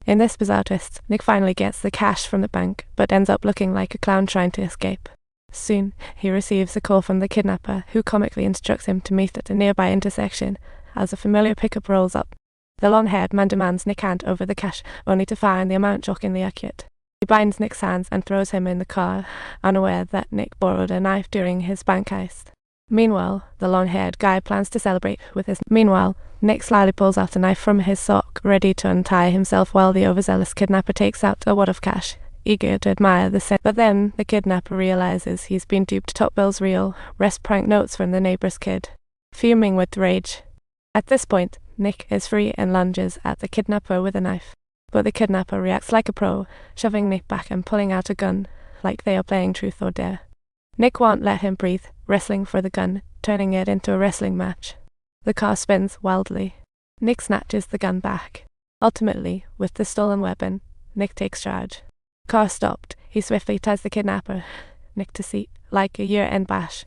In this bizarre twist, Nick finally gets the cash from the bank, but ends up looking like a clown trying to escape. Soon, he receives a call from the kidnapper, who comically instructs him to meet at a nearby intersection as a familiar pickup rolls up. The long-haired man demands Nick hand over the cash, only to find the amount shockingly accurate. He binds Nick's hands and throws him in the car, unaware that Nick borrowed a knife during his bank heist. Meanwhile, the long-haired guy plans to celebrate with his... Meanwhile, Nick slyly pulls out a knife from his sock, ready to untie himself while the overzealous kidnapper takes out a wad of cash, eager to admire the scene. But then, the kidnapper realizes he's been duped. Top Bill's real, rest prank notes from the neighbor's kid. Fuming with rage. At this point, Nick is free and lunges at the kidnapper with a knife. But the kidnapper reacts like a pro, shoving Nick back and pulling out a gun, like they are playing truth or dare. Nick won't let him breathe, wrestling for the gun, turning it into a wrestling match. The car spins wildly. Nick snatches the gun back. Ultimately, with the stolen weapon, Nick takes charge. Car stopped, he swiftly ties the kidnapper, Nick to seat, like a year-end bash.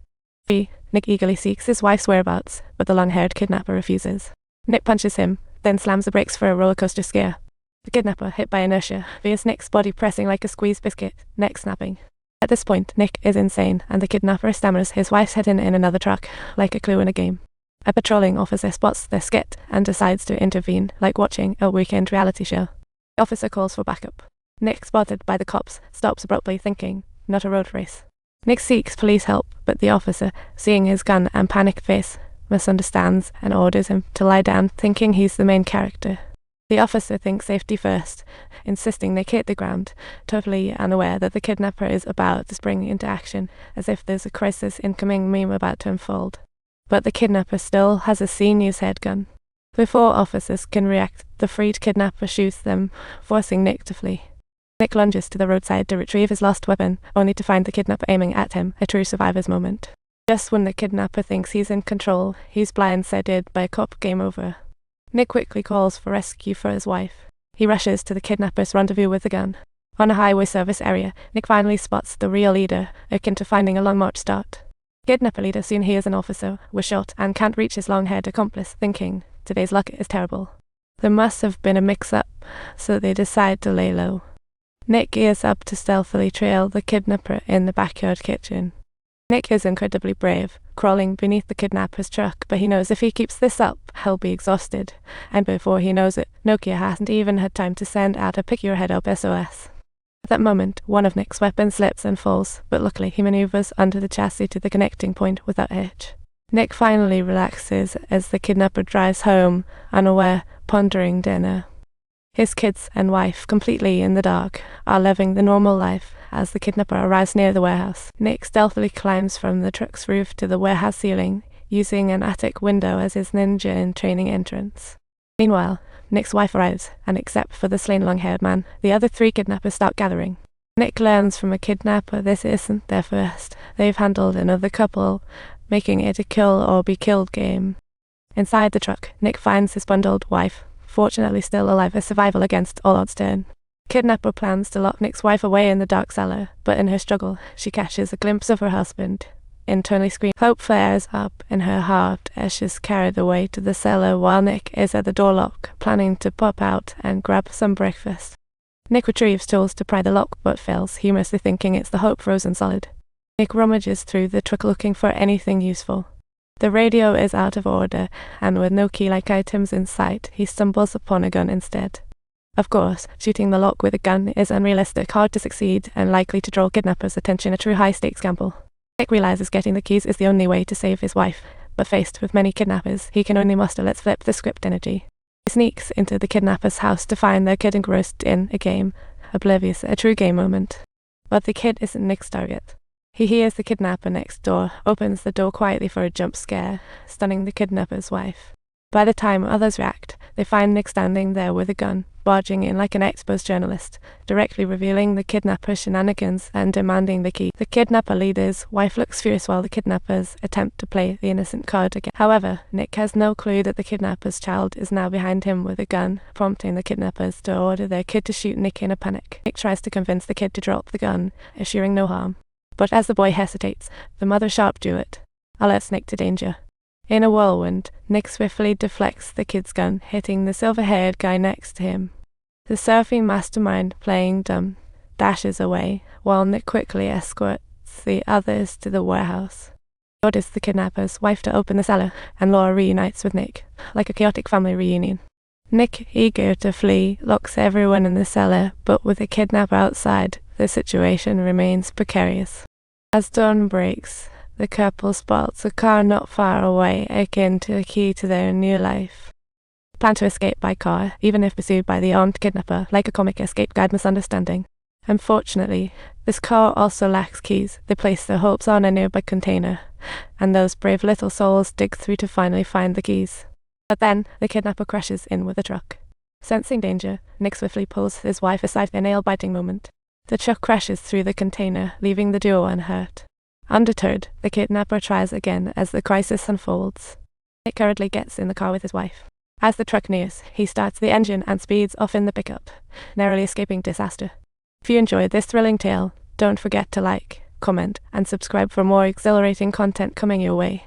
Nick eagerly seeks his wife's whereabouts, but the long-haired kidnapper refuses. Nick punches him, then slams the brakes for a roller coaster scare. The kidnapper, hit by inertia, feels Nick's body pressing like a squeezed biscuit, neck snapping. At this point, Nick is insane, and the kidnapper stammers his wife's hidden in another truck, like a clue in a game. A patrolling officer spots their skit and decides to intervene, like watching a weekend reality show. The officer calls for backup. Nick, spotted by the cops, stops abruptly, thinking, not a road race. Nick seeks police help, but the officer, seeing his gun and panicked face, misunderstands and orders him to lie down, thinking he's the main character. The officer thinks safety first, insisting Nick hit the ground, totally unaware that the kidnapper is about to spring into action, as if there's a crisis incoming meme about to unfold. But the kidnapper still has a C-News head gun. Before officers can react, the freed kidnapper shoots them, forcing Nick to flee. Nick lunges to the roadside to retrieve his lost weapon, only to find the kidnapper aiming at him, a true survivor's moment. Just when the kidnapper thinks he's in control, he's blindsided by a cop. Game over. Nick quickly calls for rescue for his wife. He rushes to the kidnapper's rendezvous with a gun. On a highway service area, Nick finally spots the real leader, akin to finding a long march start. Kidnapper leader soon hears an officer was shot and can't reach his long-haired accomplice, thinking, today's luck is terrible. There must have been a mix-up, so they decide to lay low. Nick gears up to stealthily trail the kidnapper in the backyard kitchen. Nick is incredibly brave, crawling beneath the kidnapper's truck, but he knows if he keeps this up, he'll be exhausted. And before he knows it, Nokia hasn't even had time to send out a pick your head up SOS. At that moment, one of Nick's weapons slips and falls, but luckily he maneuvers under the chassis to the connecting point without a hitch. Nick finally relaxes as the kidnapper drives home, unaware, pondering dinner. His kids and wife, completely in the dark, are living the normal life. As the kidnapper arrives near the warehouse, Nick stealthily climbs from the truck's roof to the warehouse ceiling, using an attic window as his ninja in training entrance. Meanwhile, Nick's wife arrives, and except for the slain long-haired man, the other three kidnappers start gathering. Nick learns from a kidnapper this isn't their first. They've handled another couple, making it a kill or be killed game. Inside the truck, Nick finds his bundled wife, fortunately still alive, a survival against all odds turn. Kidnapper plans to lock Nick's wife away in the dark cellar, but in her struggle, she catches a glimpse of her husband. Internally screams, hope flares up in her heart as she's carried away to the cellar while Nick is at the door lock, planning to pop out and grab some breakfast. Nick retrieves tools to pry the lock, but fails, humorously thinking it's the Hope frozen solid. Nick rummages through the truck looking for anything useful. The radio is out of order, and with no key-like items in sight, he stumbles upon a gun instead. Of course, shooting the lock with a gun is unrealistic, hard to succeed, and likely to draw kidnappers' attention, a true high-stakes gamble. Nick realizes getting the keys is the only way to save his wife, but faced with many kidnappers, he can only muster let's flip the script energy. He sneaks into the kidnapper's house to find their kid engrossed in a game, oblivious, a true game moment. But the kid isn't Nick's target. He hears the kidnapper next door, opens the door quietly for a jump scare, stunning the kidnapper's wife. By the time others react, they find Nick standing there with a gun, barging in like an exposed journalist, directly revealing the kidnapper's shenanigans and demanding the key. The kidnapper leader's wife looks furious while the kidnappers attempt to play the innocent card again. However, Nick has no clue that the kidnapper's child is now behind him with a gun, prompting the kidnappers to order their kid to shoot Nick in a panic. Nick tries to convince the kid to drop the gun, assuring no harm. But as the boy hesitates, the mother sharp Jewett alerts Nick to danger. In a whirlwind, Nick swiftly deflects the kid's gun, hitting the silver-haired guy next to him. The surfing mastermind, playing dumb, dashes away, while Nick quickly escorts the others to the warehouse. He orders the kidnapper's wife to open the cellar, and Laura reunites with Nick, like a chaotic family reunion. Nick, eager to flee, locks everyone in the cellar, but with the kidnapper outside, the situation remains precarious. As dawn breaks, the couple spots a car not far away, akin to a key to their new life. Plan to escape by car, even if pursued by the armed kidnapper, like a comic escape guide misunderstanding. Unfortunately, this car also lacks keys. They place their hopes on a nearby container, and those brave little souls dig through to finally find the keys. But then, the kidnapper crashes in with a truck. Sensing danger, Nick swiftly pulls his wife aside for a nail-biting moment. The truck crashes through the container, leaving the duo unhurt. Undeterred, the kidnapper tries again as the crisis unfolds. Nick hurriedly gets in the car with his wife. As the truck nears, he starts the engine and speeds off in the pickup, narrowly escaping disaster. If you enjoyed this thrilling tale, don't forget to like, comment, and subscribe for more exhilarating content coming your way.